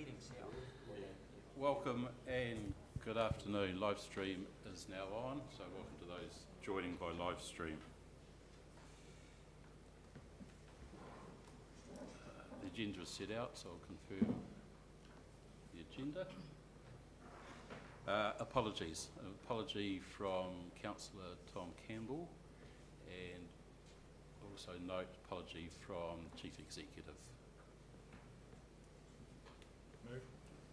headings here. Welcome and good afternoon. Live stream is now on, so welcome to those joining by live stream. The agenda is set out, so I'll confirm the agenda. Apologies. An apology from Councillor Tom Campbell, and also note apology from the Chief Executive.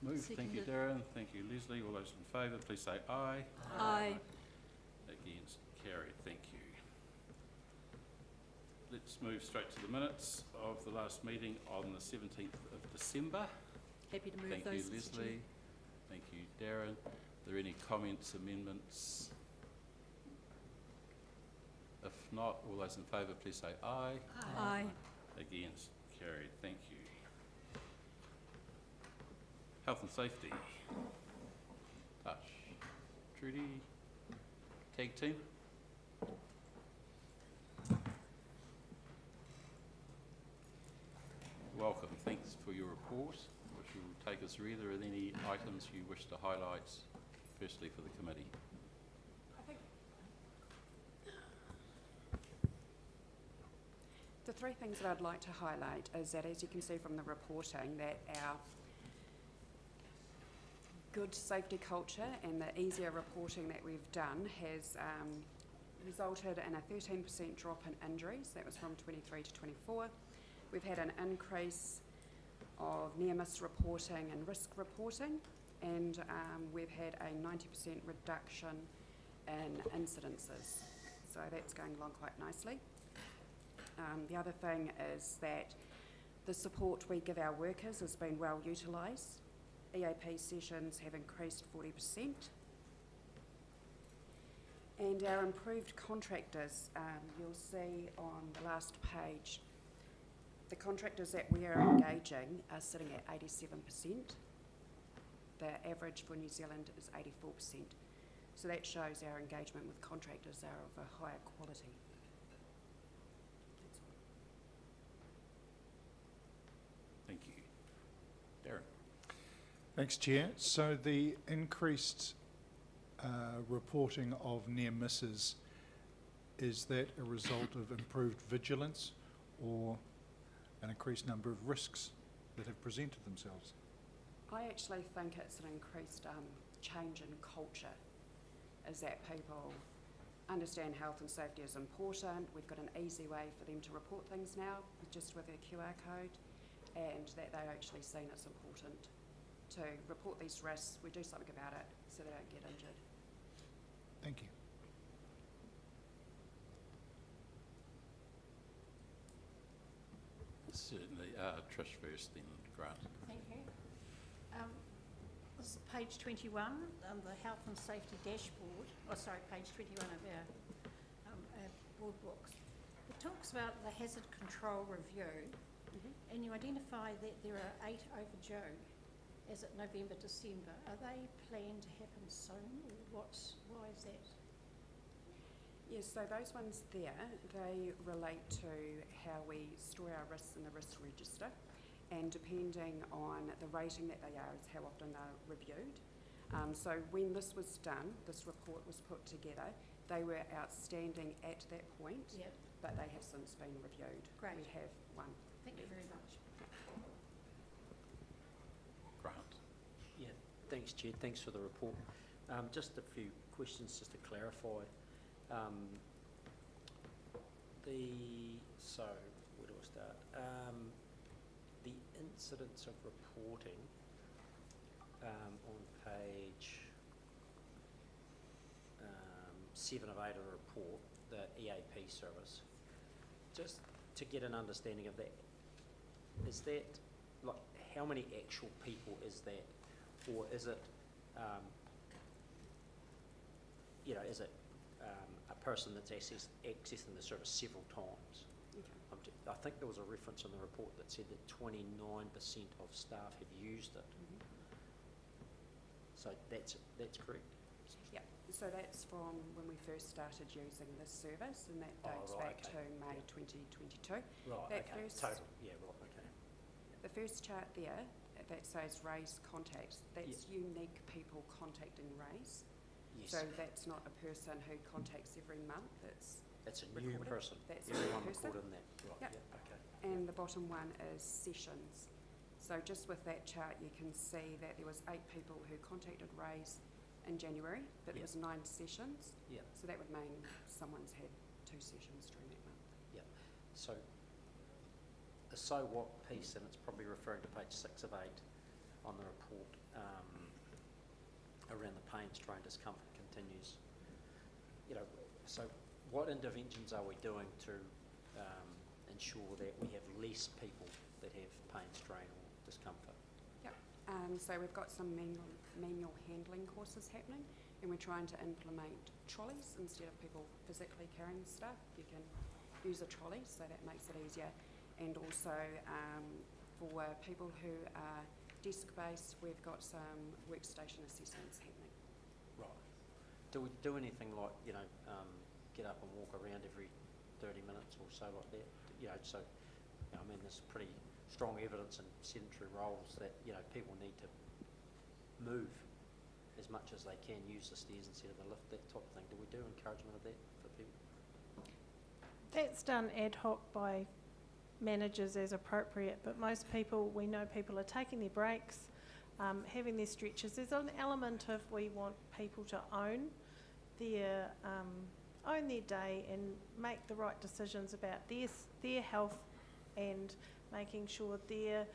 Move. Thank you, Darren. Thank you, Leslie. All those in favour, please say aye. Aye. Against, carried. Thank you. Let's move straight to the minutes of the last meeting on the 17th of December. Happy to move Thank those. you, Leslie. Thank you, Darren. Are there any comments, amendments? If not, all those in favour, please say aye. Aye. Against, carried. Thank you. Health and safety. Touch. Trudy. Tag team. Welcome. Thanks for your report, which will take us through. Are there any items you wish to highlight, firstly for the committee? I think the three things that I'd like to highlight is that, as you can see from the reporting, that our good safety culture and the easier reporting that we've done has resulted in a 13% drop in injuries. That was from 23 to 24. We've had an increase of near-miss reporting and risk reporting, and we've had a 90% reduction in incidences. So that's going along quite nicely. The other thing is that the support we give our workers has been well utilised. EAP sessions have increased 40%. And our improved contractors, you'll see on the last page, the contractors that we are engaging are sitting at 87%. The average for New Zealand is 84%. So that shows our engagement with contractors are of a higher quality. Thank you. Darren. Thanks, Chair. So the increased reporting of near misses, is that a result of improved vigilance or an increased number of risks that have presented themselves? I actually think it's an increased change in culture, is that people understand health and safety is important. We've got an easy way for them to report things now, just with their QR code, and that they're actually seen it's important to report these risks, we do something about it so they don't get injured. Thank you. Certainly. Trish first, then Grant. Thank you. This is page 21, the health and safety dashboard. Oh, sorry, page 21 of our board books. It talks about the hazard control review, and you identify that there are 8 overdue as at November, December. Are they planned to happen soon, or why is that? Yes, so those ones there, they relate to how we store our risks in the risk register, and depending on the rating that they are is how often they're reviewed. So when this was done, this report was put together, they were outstanding at that point, Yep. but they have since been reviewed. Great. We have one. Thank you very much. Grant. Yeah, thanks, Chair. Thanks for the report. Just a few questions just to clarify. So where do I start? The incidence of reporting on page 7 of 8 of the report, the EAP service. Just to get an understanding of that, is that like how many actual people is that, or is it is it a person that's accessing the service several times? Okay. I think there was a reference in the report that said that 29% of staff have used it. So that's correct? Yeah, so that's from when we first started using this service, and that dates back to May 2022. Right, That okay, first, total, yeah, right, okay. The first chart there that says Ray's contacts, that's unique people contacting Ray's. Yes. So that's not a person who contacts every month, it's It's a new recorded. person. That's a new Everyone person. recorded in that. Right, Yep. yeah, okay. And the bottom one is sessions. So just with that chart, you can see that there was 8 people who contacted Ray's in January, but there Yep. was 9 sessions. Yeah. So that would mean someone's had 2 sessions during that month. Yeah, so, the so what piece, and it's probably referring to page 6 of 8 on the report, around the pain, strain, discomfort continues. You know, so what interventions are we doing to ensure that we have less people that have pain, strain or discomfort? Yep. So we've got some manual handling courses happening, and we're trying to implement trolleys instead of people physically carrying stuff. You can use a trolley, so that makes it easier. And also for people who are desk-based, we've got some workstation assessments happening. Right. Do we do anything like, you know, get up and walk around every 30 minutes or so like that? You know, so, you know, I mean, there's pretty strong evidence in sedentary roles that, you know, people need to move as much as they can, use the stairs instead of the lift, that type of thing. Do we do encouragement of that for people? That's done ad hoc by managers as appropriate, but most people, we know people are taking their breaks, having their stretches. There's an element of we want people to own their day and make the right decisions about their health, and making sure their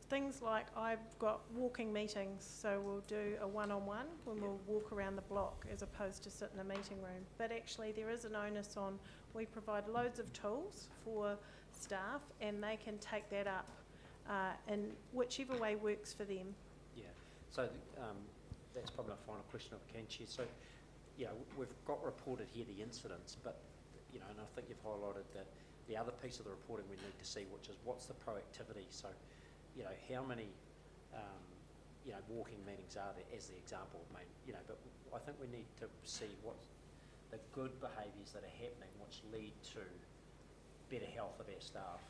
things like, I've got walking meetings, so we'll do a one-on-one when we'll walk around the block as opposed to sit in a meeting room. But actually there is an onus on, we provide loads of tools for staff and they can take that up in whichever way works for them. Yeah, so that's probably my final question if I can, Chair. So, you know, we've got reported here the incidents, but, you know, and I think you've highlighted the other piece of the reporting we need to see, which is what's the proactivity. So, you know, how many, you know, walking meetings are there, as the example of made, you know, but I think we need to see what the good behaviours that are happening which lead to better health of our staff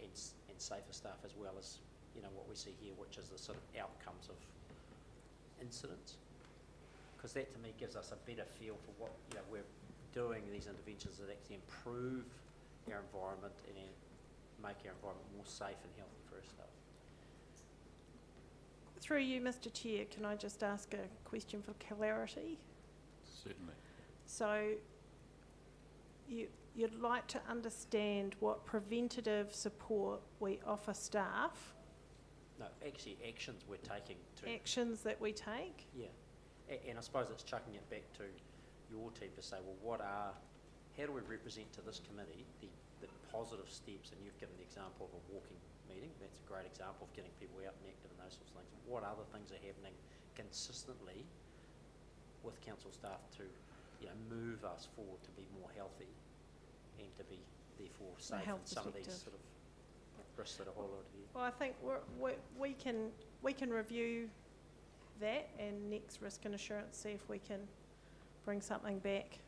and safer staff, as well as, you know, what we see here, which is the sort of outcomes of incidents. Because that to me gives us a better feel for what, you know, we're doing these interventions that actually improve our environment and make our environment more safe and healthy for our staff. Through you, Mr. Chair, can I just ask a question for clarity? Certainly. So you'd like to understand what preventative support we offer staff, No, actually actions we're taking to... actions that we take? Yeah, and I suppose it's chucking it back to your team to say, well, how do we represent to this committee the positive steps, and you've given the example of a walking meeting, that's a great example of getting people out and active and those sorts of things. What other things are happening consistently with council staff to, you know, move us forward to be more healthy and to be therefore safe in some of these sort of risks that are highlighted here? Well, I think we can review that and next risk and assurance, see if we can bring something back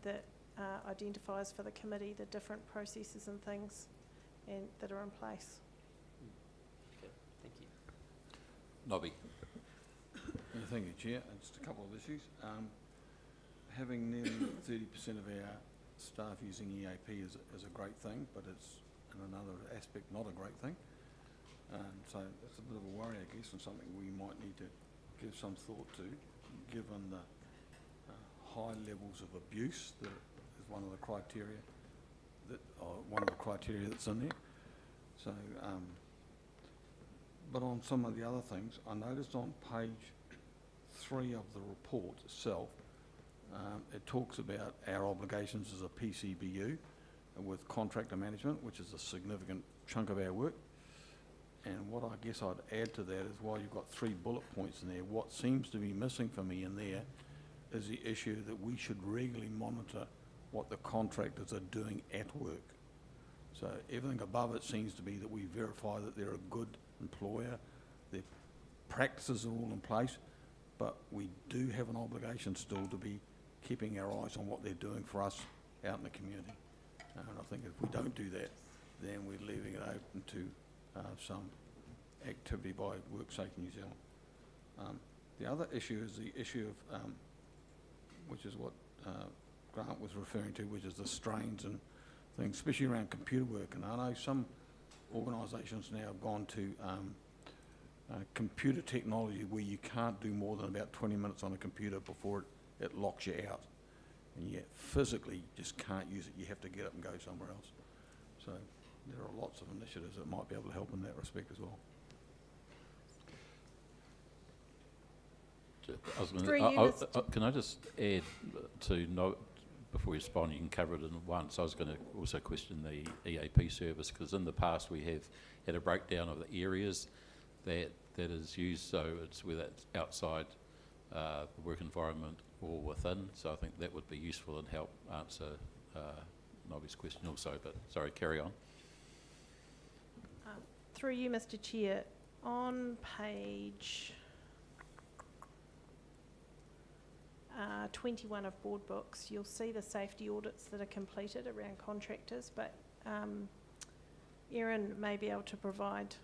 that identifies for the committee the different processes and things and that are in place. Okay, thank you. Nobby. Yeah, thank you, Chair. Just a couple of issues. Having nearly 30% of our staff using EAP is a great thing, but it's in another aspect not a great thing. So that's a bit of a worry, I guess, and something we might need to give some thought to, given the high levels of abuse that is one of the criteria that's in there. So, but on some of the other things, I noticed on page 3 of the report itself, it talks about our obligations as a PCBU with contractor management, which is a significant chunk of our work. And what I guess I'd add to that is, while you've got 3 bullet points in there, what seems to be missing for me in there is the issue that we should regularly monitor what the contractors are doing at work. So everything above it seems to be that we verify that they're a good employer, their practices are all in place, but we do have an obligation still to be keeping our eyes on what they're doing for us out in the community. And I think if we don't do that, then we're leaving it open to some activity by WorkSafe New Zealand. The other issue is the issue of, which is what Grant was referring to, which is the strains and things, especially around computer work. And I know some organisations now have gone to computer technology where you can't do more than about 20 minutes on a computer before it locks you out. And you physically just can't use it. You have to get up and go somewhere else. So there are lots of initiatives that might be able to help in that respect as well. Can I just add to note, before you respond, you can cover it in once. I was going to also question the EAP service, because in the past we have had a breakdown of the areas that is used, so it's whether it's outside the work environment or within. So I think that would be useful and help answer Nobby's question also. But sorry, carry on. Through you, Mr. Chair, on page 21 of board books, you'll see the safety audits that are completed around contractors, but Erin may be able to provide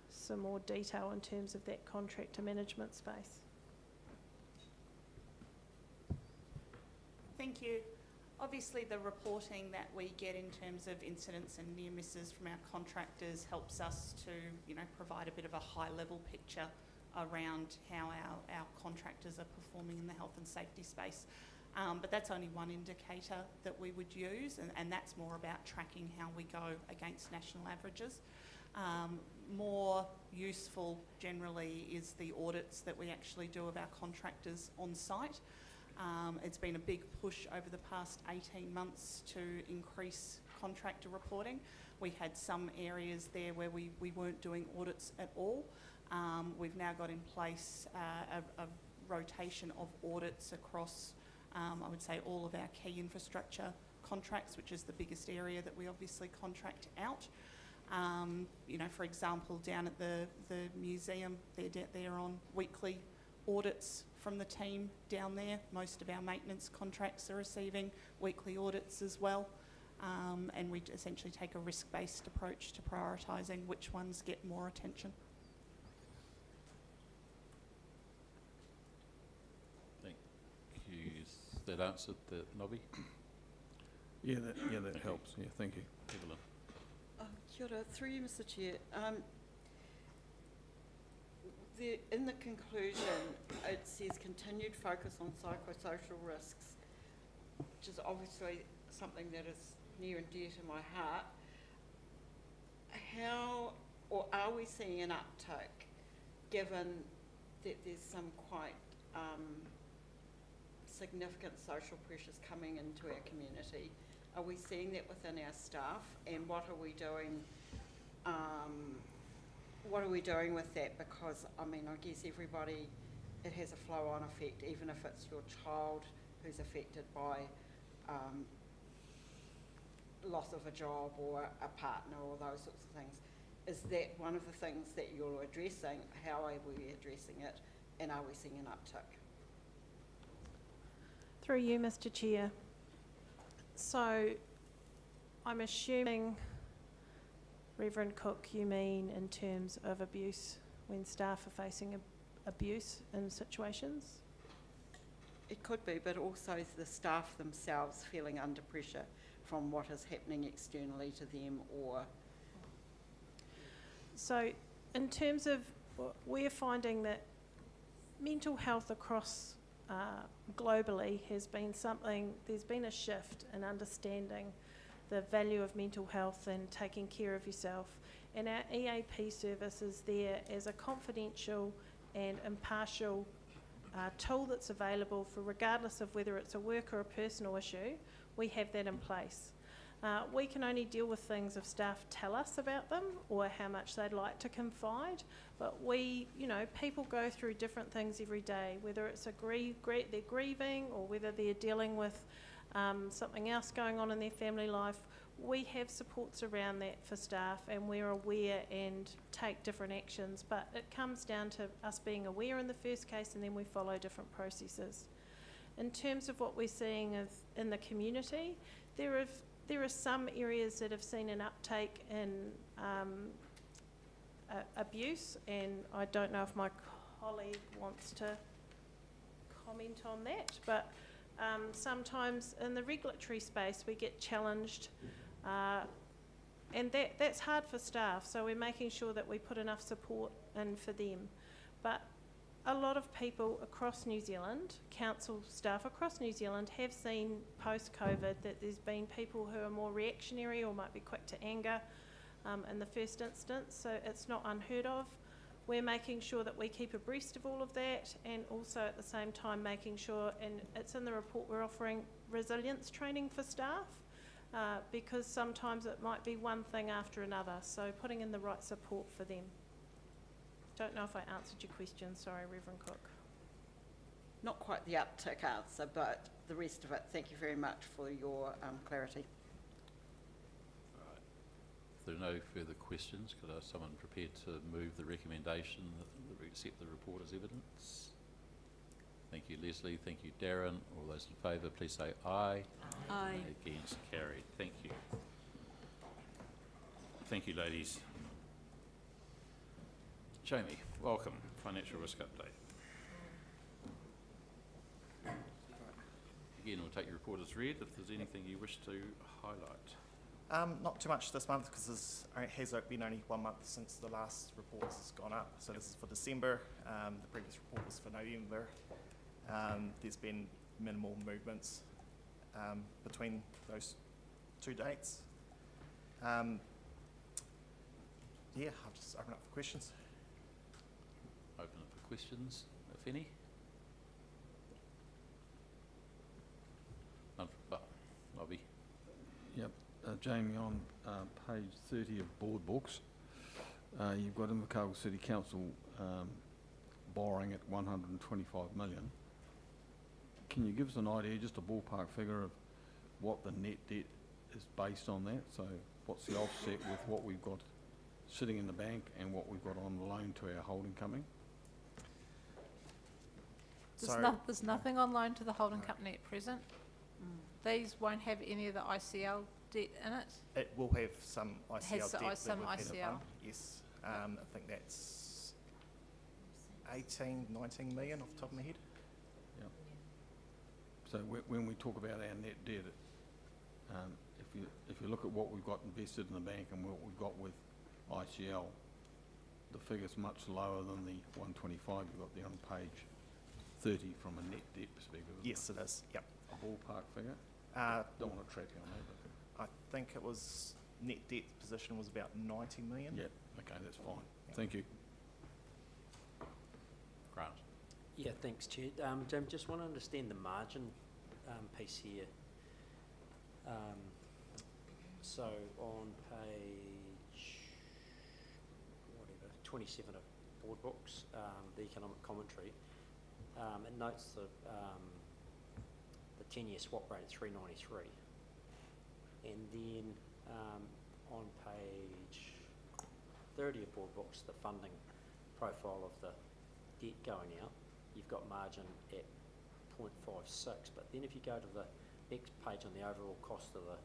some more detail in terms of that contractor management space. Thank you. Obviously, the reporting that we get in terms of incidents and near misses from our contractors helps us to, provide a bit of a high-level picture around how our contractors are performing in the health and safety space. But that's only one indicator that we would use, and that's more about tracking how we go against national averages. More useful generally is the audits that we actually do of our contractors on site. It's been a big push over the past 18 months to increase contractor reporting. We had some areas there where we weren't doing audits at all. We've now got in place a rotation of audits across, I would say, all of our key infrastructure contracts, which is the biggest area that we obviously contract out. For example, down at the museum, they're on weekly audits from the team down there. Most of our maintenance contracts are receiving weekly audits as well. And we essentially take a risk-based approach to prioritising which ones get more attention. Thank you. Is that answered, Nobby? Yeah, that helps. Yeah, thank you. Evelyn. Kia ora, through you, Mr. Chair. In the conclusion, it says continued focus on psychosocial risks, which is obviously something that is near and dear to my heart. Are we seeing an uptick, given that there's some quite significant social pressures coming into our community? Are we seeing that within our staff, and what are we doing? What are we doing with that? Because, I guess everybody, it has a flow-on effect, even if it's your child who's affected by loss of a job or a partner or those sorts of things. Is that one of the things that you're addressing? How are we addressing it? And are we seeing an uptick? Through you, Mr. Chair. So I'm assuming, Reverend Cook, you mean in terms of abuse, when staff are facing abuse in situations? It could be, but also the staff themselves feeling under pressure from what is happening externally to them, or... So in terms of, we're finding that mental health across globally has been something, there's been a shift in understanding the value of mental health and taking care of yourself. And our EAP service is there as a confidential and impartial tool that's available for, regardless of whether it's a work or a personal issue, we have that in place. We can only deal with things if staff tell us about them or how much they'd like to confide, but people go through different things every day, whether it's they're grieving or whether they're dealing with something else going on in their family life. We have supports around that for staff, and we're aware and take different actions, but it comes down to us being aware in the first case, and then we follow different processes. In terms of what we're seeing in the community, there are some areas that have seen an uptake in abuse, and I don't know if my colleague wants to comment on that, but sometimes in the regulatory space we get challenged, and that's hard for staff, so we're making sure that we put enough support in for them. But a lot of people across New Zealand, council staff across New Zealand, have seen post-COVID that there's been people who are more reactionary or might be quick to anger in the first instance, so it's not unheard of. We're making sure that we keep abreast of all of that, and also at the same time making sure, and it's in the report, we're offering resilience training for staff, because sometimes it might be one thing after another, so putting in the right support for them. Don't know if I answered your question, sorry, Reverend Cook. Not quite the uptick answer, but the rest of it, thank you very much for your clarity. Right. If there are no further questions, could I have someone prepared to move the recommendation that we accept the report as evidence? Thank you, Leslie. Thank you, Darren. All those in favour, please say aye. Aye. Against, carried. Thank you. Thank you, ladies. Jamie, welcome. Financial risk update. Again, we'll take your report as read. If there's anything you wish to highlight. Not too much this month because it has been only 1 month since the last report has gone up. So this is for December. The previous report was for November. There's been minimal movements between those two dates. Yeah, I'll just open up for questions. Open it for questions, if any. None from Lobby. Yep, Jamie, on page 30 of board books, you've got Invercargill City Council borrowing at 125 million. Can you give us an idea, just a ballpark figure of what the net debt is based on that? So what's the offset with what we've got sitting in the bank and what we've got on loan to our holding company? There's nothing on loan to the holding company at present. These won't have any of the ICL debt in it. It will have some ICL Has debt. that some we've had ICL. fund. Yes, I think that's 18, 19 million off the top of my head. Yep. So when we talk about our net debt, if you look at what we've got invested in the bank and what we've got with ICL, the figure's much lower than the 125 you've got there on page 30 from a net debt perspective. Yes, it is. Yep. A ballpark figure? Don't want to track you on that, but I think it was net debt position was about 90 million. yeah, okay, that's fine. Thank you. Grant. Yeah, thanks, Chair. Jim, just want to understand the margin piece here. So on page 27 of board books, the economic commentary, it notes the 10-year swap rate at 393, and then on page 30 of board books, the funding profile of the debt going out, you've got margin at 0.56, but then if you go to the next page on the overall cost of the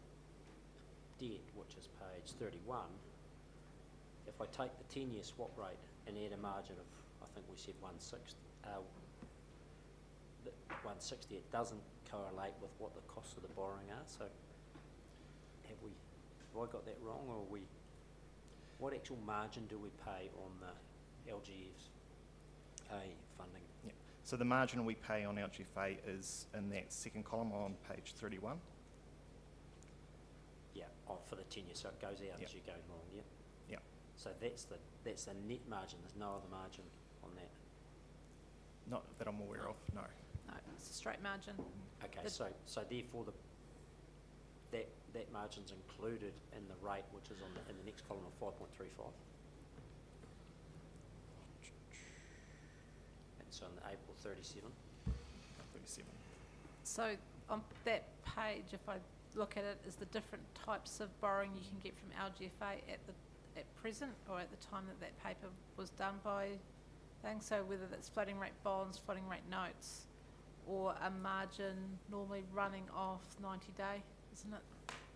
debt, which is page 31, if I take the 10-year swap rate and add a margin of, I think we said 160, it doesn't correlate with what the costs of the borrowing are. So have I got that wrong, or what actual margin do we pay on the LGFA funding? Yep. So the margin we pay on LGFA is in that second column on page 31. Yeah, for the 10 years, so it goes out Yep. as you go along. Yeah. Yep. So that's the net margin. There's no other margin on that. Not that I'm aware of, no. No, it's a straight margin. Okay, The- so therefore that margin's included in the rate, which is in the next column of 5.35. And so in the April 37. 37. So on that page, if I look at it, is the different types of borrowing you can get from LGFA at present, or at the time that paper was done by things. So whether that's floating rate bonds, floating rate notes, or a margin normally running off 90-day, isn't it?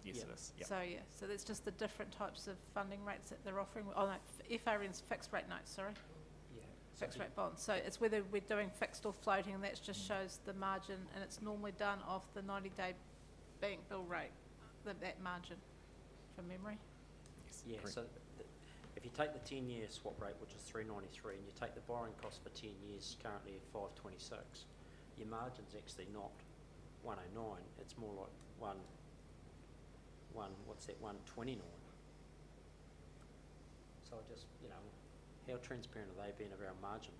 Yes, Yeah. it is. Yep. So, yeah, so that's just the different types of funding rates that they're offering. Oh, no, FRN's fixed rate notes, sorry, Yeah. fixed rate bonds. So it's whether we're doing fixed or floating, and that just shows the margin, and it's normally done off the 90-day bank bill rate, that margin, from memory. Yes, Yeah, correct. so if you take the 10-year swap rate, which is 393, and you take the borrowing cost for 10 years currently at 526, your margin's actually not 109, it's more like 129. So I just, how transparent are they being of our margin?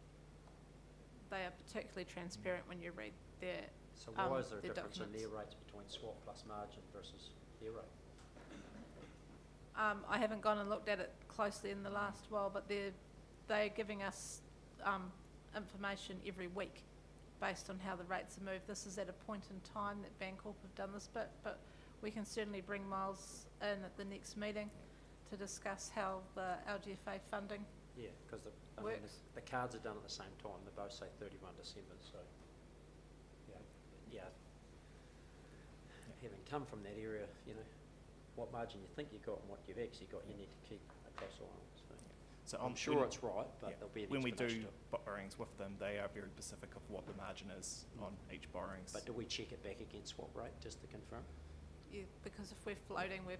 They are particularly transparent when you read their, So why is there a their difference in their documents. rates between swap plus margin versus their rate? I haven't gone and looked at it closely in the last while, but they're giving us information every week based on how the rates are moved. This is at a point in time that Bancorp have done this bit, but we can certainly bring Miles in at the next meeting to discuss how the LGFA funding, Yeah, because Works. the cards are done at the same time, they both say 31 December, so, yeah. Having come from that area, what margin you think you got and what you've actually got, you need to keep a close eye on, so. So I'm sure it's right, but yeah, there'll be an when we do explanation to it. borrowings with them, they are very specific of what the margin is on each borrowings. But do we check it back against swap rate, just to confirm? yeah, because if we're floating, we're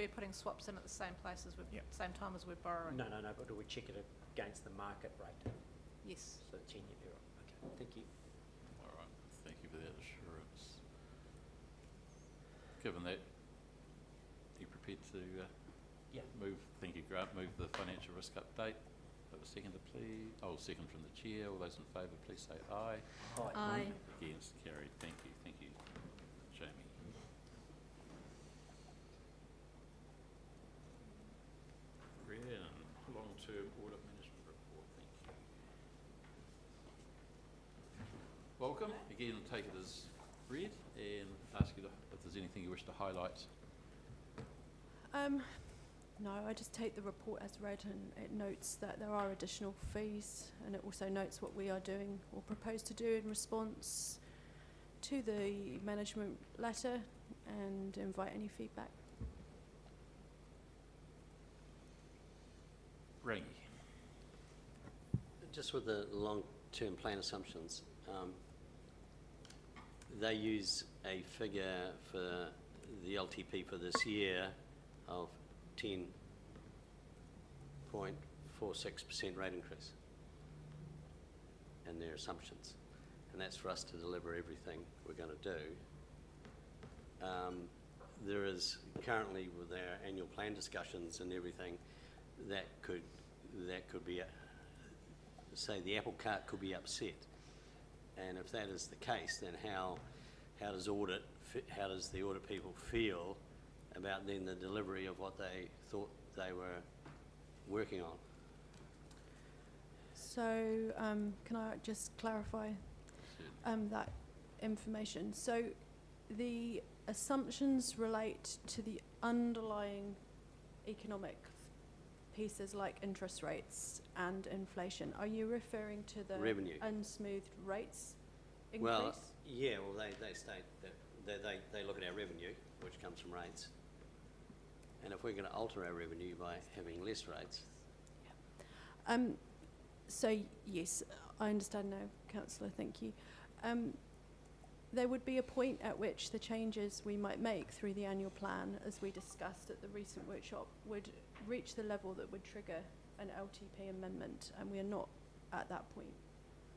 putting swaps in at the same place as Yep. same time as we're borrowing. No, but do we check it against the market rate, Yes. so 10-year euro? Okay, thank you. All right, thank you for that assurance. Given that, you prepared to Yeah. move, thank you, Grant, move the financial risk update? That was seconded, please. Oh, second from the chair. All those in favour, please say aye. Aye. Against, carried. Thank you, Jamie. Brian, long-term audit management report, thank you. Welcome, again, take it as read and ask you if there's anything you wish to highlight. No, I just take the report as read, and it notes that there are additional fees, and it also notes what we are doing or propose to do in response to the management letter, and invite any feedback. Rangi. Just with the long-term plan assumptions, they use a figure for the LTP for this year of 10.46% rate increase in their assumptions. And that's for us to deliver everything we're going to do. There is currently, with our annual plan discussions and everything, that could be, say the apple cart could be upset. And if that is the case, then how does the audit people feel about then the delivery of what they thought they were working on? So, can I just clarify that information? So, the assumptions relate to the underlying economic pieces like interest rates and inflation. Are you referring to the Revenue. unsmoothed rates increase? Well, yeah, well, they state that they look at our revenue, which comes from rates. And if we're going to alter our revenue by having less rates, So, yes, I understand now, Councillor, thank you. There would be a point at which the changes we might make through the annual plan, as we discussed at the recent workshop, would reach the level that would trigger an LTP amendment, and we are not at that point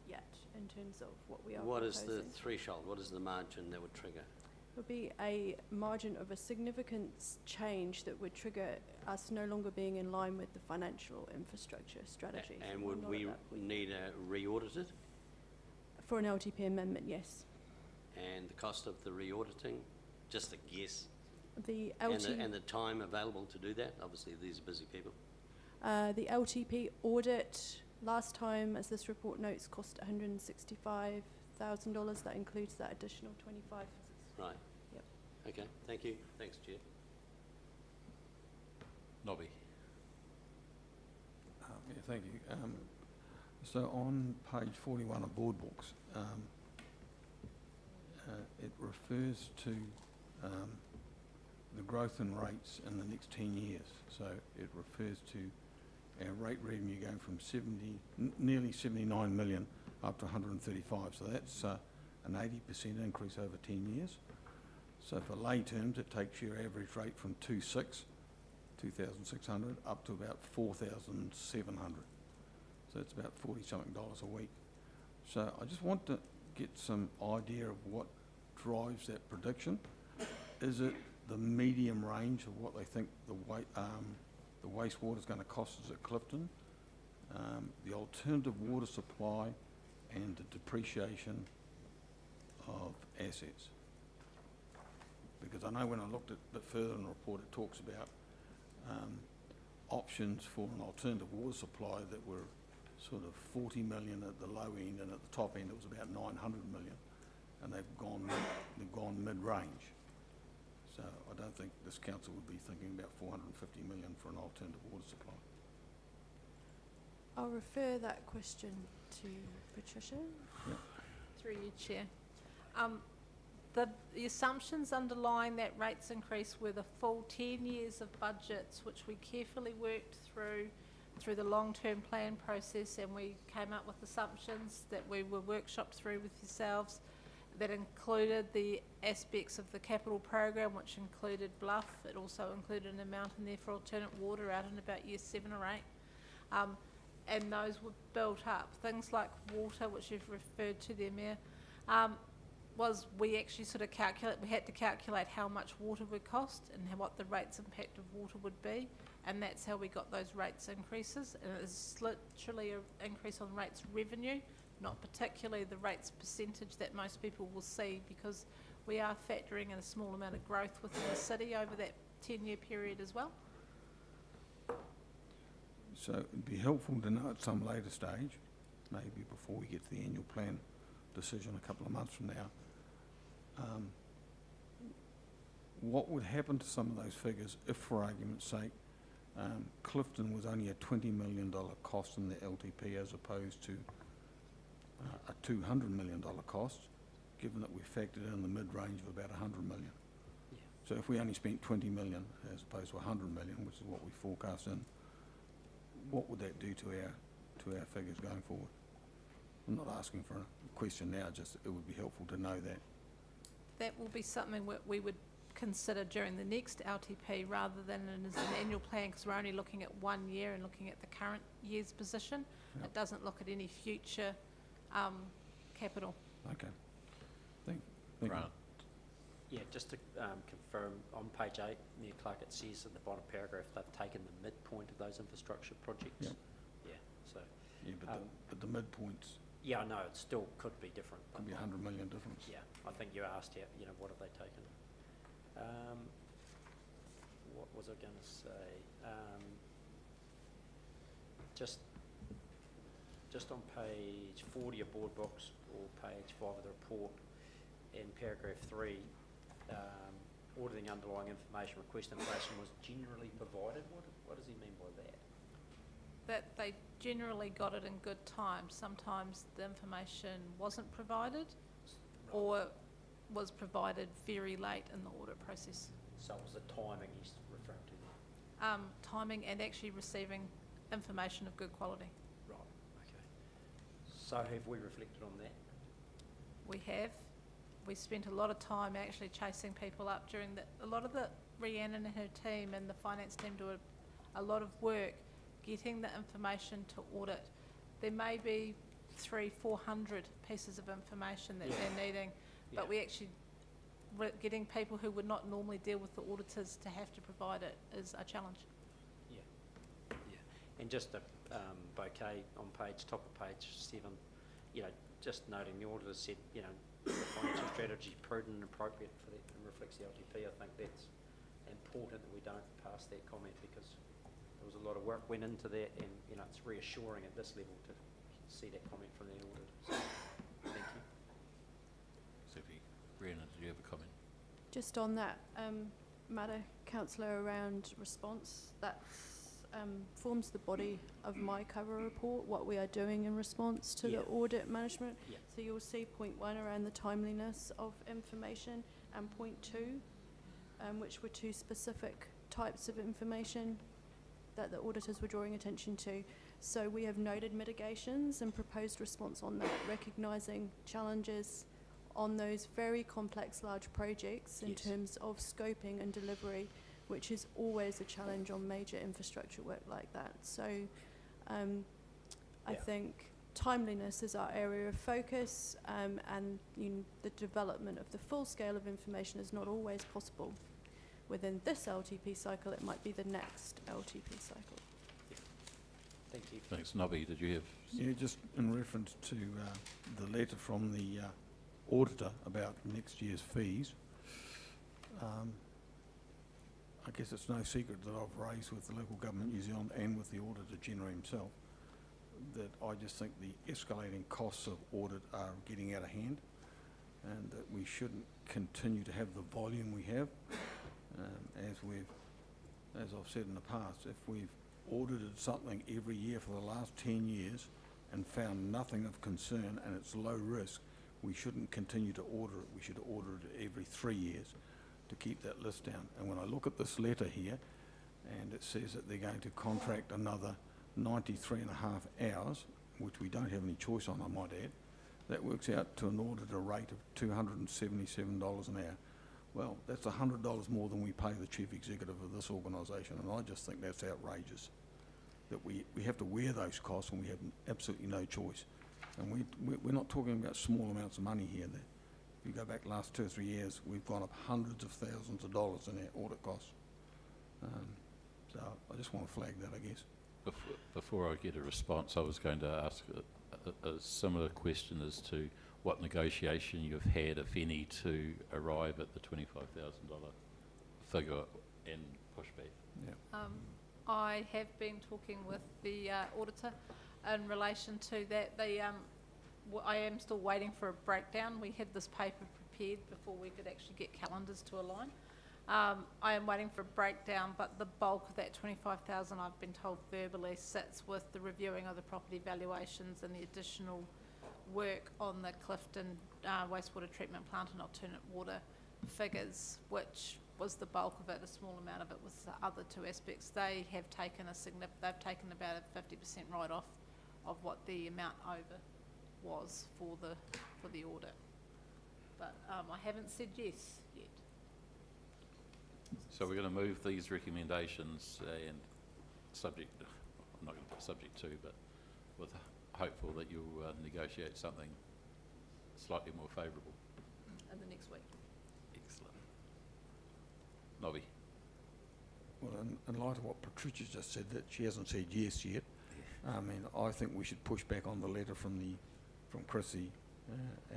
yet in terms of what we are what proposing. is the threshold? What is the margin that would trigger? It would be a margin of a significant change that would trigger us no longer being in line with the financial infrastructure strategy. And We're would not we at that point. need a re-audited? For an LTP amendment, yes. And the cost of the re-auditing? Just a guess. The And the time available to do that? Obviously, these are busy people. The LTP audit last time, as this report notes, cost $165,000. That includes that additional 25. Right. Yep. Okay, thank you. Thanks, Chair. Nobby. Yeah, thank you. So on page 41 of board books, it refers to the growth in rates in the next 10 years. So it refers to our rate revenue going from nearly 79 million up to 135. So that's an 80% increase over 10 years. So for lay terms, it takes your average rate from 2,600 up to about 4,700. So it's about $40-something a week. So I just want to get some idea of what drives that prediction. Is it the medium range of what they think the wastewater is going to cost us at Clifton, the alternative water supply, and the depreciation of assets? Because I know when I looked at a bit further in the report, it talks about options for an alternative water supply that were sort of 40 million at the low end, and at the top end it was about 900 million, and they've gone mid-range. So I don't think this council would be thinking about 450 million for an alternative water supply. I'll refer that question to Patricia. Through you, Chair. The assumptions underlying that rates increase were the full 10 years of budgets, which we carefully worked through the long-term plan process, and we came up with assumptions that we were workshopped through with yourselves that included the aspects of the capital program, which included Bluff. It also included an amount in there for alternate water out in about year 7 or 8. And those were built up. Things like water, which you've referred to there, Mayor, was we actually sort of we had to calculate how much water would cost and what the rates impact of water would be, and that's how we got those rates increases. And it's literally an increase on rates revenue, not particularly the rates percentage that most people will see, because we are factoring in a small amount of growth within the city over that 10-year period as well. So it'd be helpful to know at some later stage, maybe before we get to the annual plan decision a couple of months from now, what would happen to some of those figures if, for argument's sake, Clifton was only a $20 million cost in the LTP as opposed to a $200 million cost, given that we factored in the mid-range of about 100 million. Yeah. So if we only spent 20 million as opposed to 100 million, which is what we forecast in, what would that do to our figures going forward? I'm not asking for a question now, just it would be helpful to know that. That will be something we would consider during the next LTP rather than as an annual plan, because we're only looking at 1 year and looking at the current year's position. Yep. It doesn't look at any future capital. Okay. Thank you. Yeah, just to confirm, on page 8, near Clark, it says at the bottom paragraph they've taken the midpoint of those infrastructure projects. Yep. Yeah, so. Yeah, but the midpoints. Yeah, I know, it still could be different. Could be 100 million difference. Yeah, I think you asked, what have they taken? What was I going to say? Just on page 40 of board books, or page 5 of the report, in paragraph 3, auditing underlying information, request information was generally provided. What does he mean by that? That they generally got it in good time. Sometimes the information wasn't provided, or was provided very late in the audit process. So it was the timing he's referring to there? Timing and actually receiving information of good quality. Right, okay. So have we reflected on that? We have. We spent a lot of time actually chasing people up during a lot of the Rhiannon and her team and the finance team do a lot of work getting the information to audit. There may be 300-400 pieces of information that they're needing, but we actually, getting people who would not normally deal with the auditors to have to provide it is a challenge. Yeah. And just a bouquet on top of page 7, just noting the auditor said, the financial strategy is prudent and appropriate for that and reflects the LTP. I think that's important that we don't pass that comment, because there was a lot of work went into that, and it's reassuring at this level to see that comment from the auditor. So, thank you. Sophie, Rhiannon, did you have a comment? Just on that matter, Councillor, around response, that forms the body of my cover report, what we are doing in response to the audit management. Yeah. So you'll see point 1 around the timeliness of information, and point 2 which were two specific types of information that the auditors were drawing attention to. So we have noted mitigations and proposed response on that, recognising challenges on those very complex large projects in Yes. terms of scoping and delivery, which is always a challenge on major infrastructure work like that. So I Yeah. think timeliness is our area of focus, and the development of the full scale of information is not always possible. Within this LTP cycle, it might be the next LTP cycle. Thank you. Thanks. Nobby, did you have? Yeah, just in reference to the letter from the auditor about next year's fees, I guess it's no secret that I've raised with the Local Government New Zealand and with the Auditor General himself that I just think the escalating costs of audit are getting out of hand, and that we shouldn't continue to have the volume we have. As I've said in the past, if we've audited something every year for the last 10 years and found nothing of concern and it's low risk, we shouldn't continue to order it. We should order it every 3 years to keep that list down. And when I look at this letter here, and it says that they're going to contract another 93.5 hours, which we don't have any choice on, I might add, that works out to an auditor rate of $277 an hour. Well, that's $100 more than we pay the chief executive of this organisation, and I just think that's outrageous, that we have to wear those costs when we have absolutely no choice. And we're not talking about small amounts of money here. If you go back the last 2 or 3 years, we've gone up hundreds of thousands of dollars in our audit costs. So I just want to flag that, I guess. Before I get a response, I was going to ask a similar question as to what negotiation you've had, if any, to arrive at the $25,000 figure and pushback. Yeah. I have been talking with the auditor in relation to that. I am still waiting for a breakdown. We had this paper prepared before we could actually get calendars to align. I am waiting for a breakdown, but the bulk of that 25,000, I've been told verbally, sits with the reviewing of the property valuations and the additional work on the Clifton wastewater treatment plant and alternate water figures, which was the bulk of it. A small amount of it was the other two aspects. They have taken they've taken about a 50% write-off of what the amount over was for the audit. But I haven't said yes yet. So we're going to move these recommendations and subject, I'm not going to put subject to, but with hopeful that you'll negotiate something slightly more favourable. In the next week. Excellent. Nobby. Well, in light of what Patricia just said, that she hasn't said yes yet, I mean, I think we should push back on the letter from Chrissy,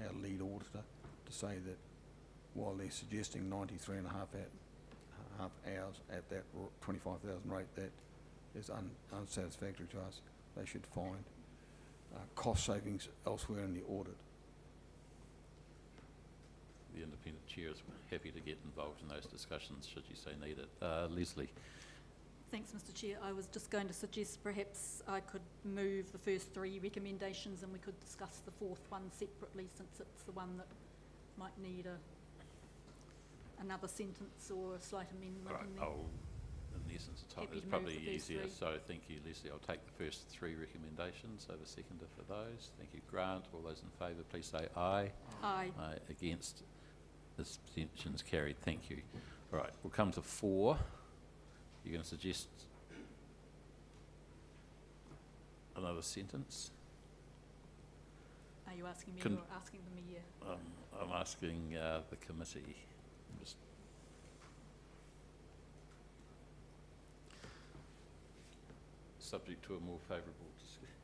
our lead auditor, to say that while they're suggesting 93.5 hours at that 25,000 rate, that is unsatisfactory to us. They should find cost savings elsewhere in the audit. The independent chair is happy to get involved in those discussions should you say need it. Leslie. Thanks, Mr. Chair. I was just going to suggest perhaps I could move the first 3 recommendations and we could discuss the 4th one separately, since it's the one that might need another sentence or a slight amendment. Right. In there. In the essence of time, Happy it's to move probably the first easier. 3. So thank you, Leslie. I'll take the first 3 recommendations. Over seconder for those. Thank you, Grant. All those in favour, please say aye. Aye. Aye. Against. Abstentions carried. Thank you. All right. We'll come to 4. You're going to suggest another sentence? Are you asking me Can- or asking the Mayor? I'm asking the committee. Just subject to a more favourable discussion.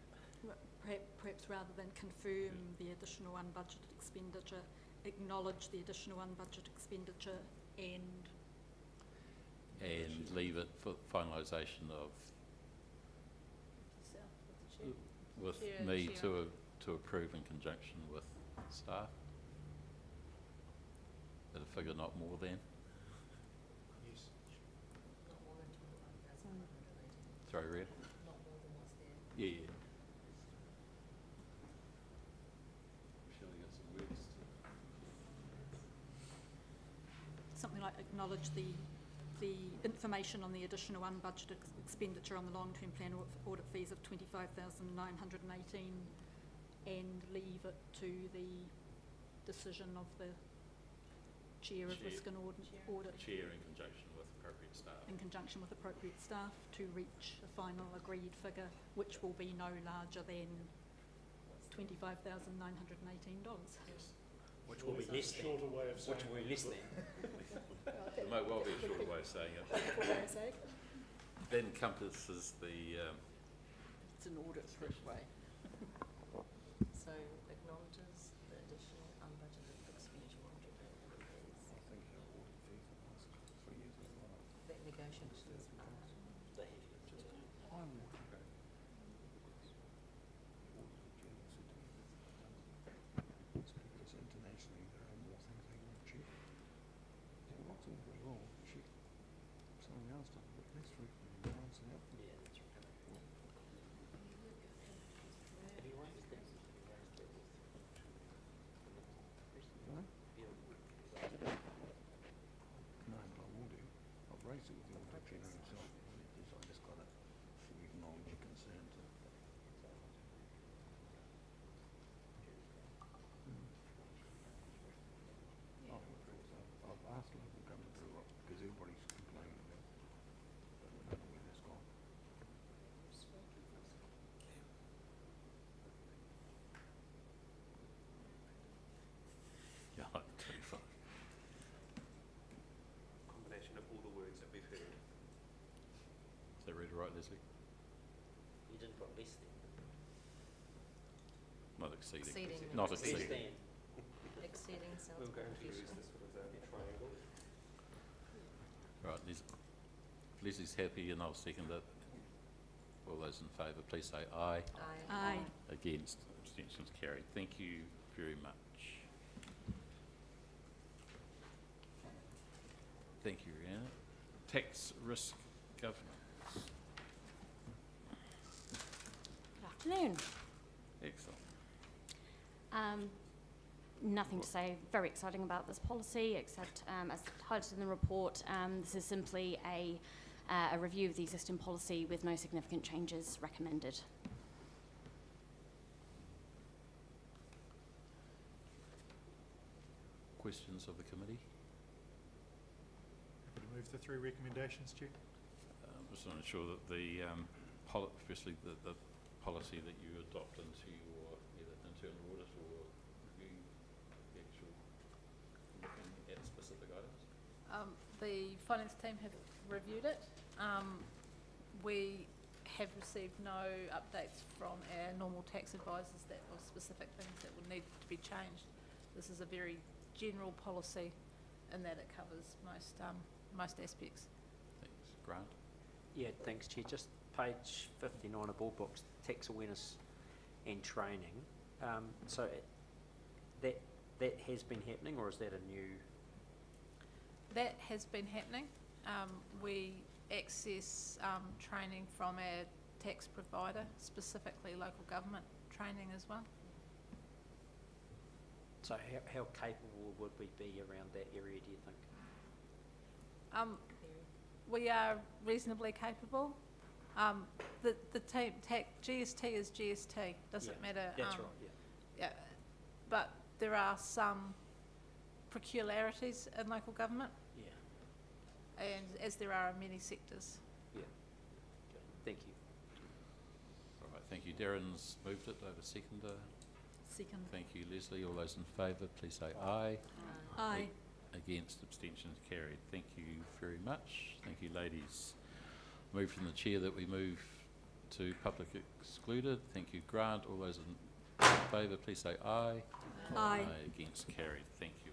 Perhaps rather than confirm the additional unbudgeted expenditure, acknowledge the additional unbudgeted expenditure and leave it for finalisation of with Chair- me Chair. to approve in conjunction with staff at a figure not more than. Yes. Sorry, Red? Yeah, yeah. Shall we get some words to something like acknowledge the information on the additional unbudgeted expenditure on the long-term plan audit fees of 25,918 and leave it to the decision of the Chair of Risk and Audit Chair in conjunction with appropriate staff. in conjunction with appropriate staff to reach a final agreed figure, which will be no larger than $25,918. Which will be less than. Which will be less than. There may well be a shorter way of saying it. That encompasses the, It's an audit threat way. So acknowledges the additional unbudgeted expenditure on fees. I think our audit fees the last 3 years have gone up. That negotiations are. I would go. It's because internationally there are more things they want to check. They're not all very well check. Something else done, but less frequently than ours and out. Yeah, that's right. Have you raised that? No? No, but I will do. I've raised it with the audit general himself. I just got to acknowledge your concern to. Oh, of course, I've asked local government to look, because everybody's complaining about it. But we don't know where that's gone. yeah, like 25. Combination of all the words that we've heard. Is that read right, Leslie? You didn't put less than. Not exceeding. Exceeding. Not Less exceeding. than. Exceeding sounds We're going to use professional. this sort of triangle. Right, Leslie's happy and I'll second it. All those in favour, please say aye. Aye. Against, abstentions carried. Thank you very much. Thank you, Rihanna. Tax risk governance. Good afternoon. Excellent. Nothing to say very exciting about this policy, except as highlighted in the report, this is simply a review of the existing policy with no significant changes recommended. Questions of the committee? Happy to move the 3 recommendations, Chair. Just want to ensure that the, firstly, the policy that you adopt into your either internal audit or review the actual looking at specific items? The finance team have reviewed it. We have received no updates from our normal tax advisors that of specific things that would need to be changed. This is a very general policy in that it covers most aspects. Thanks. Grant? Yeah, thanks, Chair. Just page 59 of Board Books, tax awareness and training. So that has been happening, or is that a new? That has been happening. We access training from our tax provider, specifically local government training as well. So how capable would we be around that area, do you think? We are reasonably capable. The team, GST is GST, doesn't matter. That's right, yeah. Yeah, but there are some peculiarities in local government, Yeah, and as there are in many sectors. yeah. Okay, thank you. All right, thank you. Darren's moved it. Over seconder. Second. Thank you, Leslie. All those in favour, please say aye. Aye. Against, abstentions carried. Thank you very much. Thank you, ladies. Move from the chair that we move to public excluded. Thank you, Grant. All those in favour, please say aye. Aye. Against, carried. Thank you.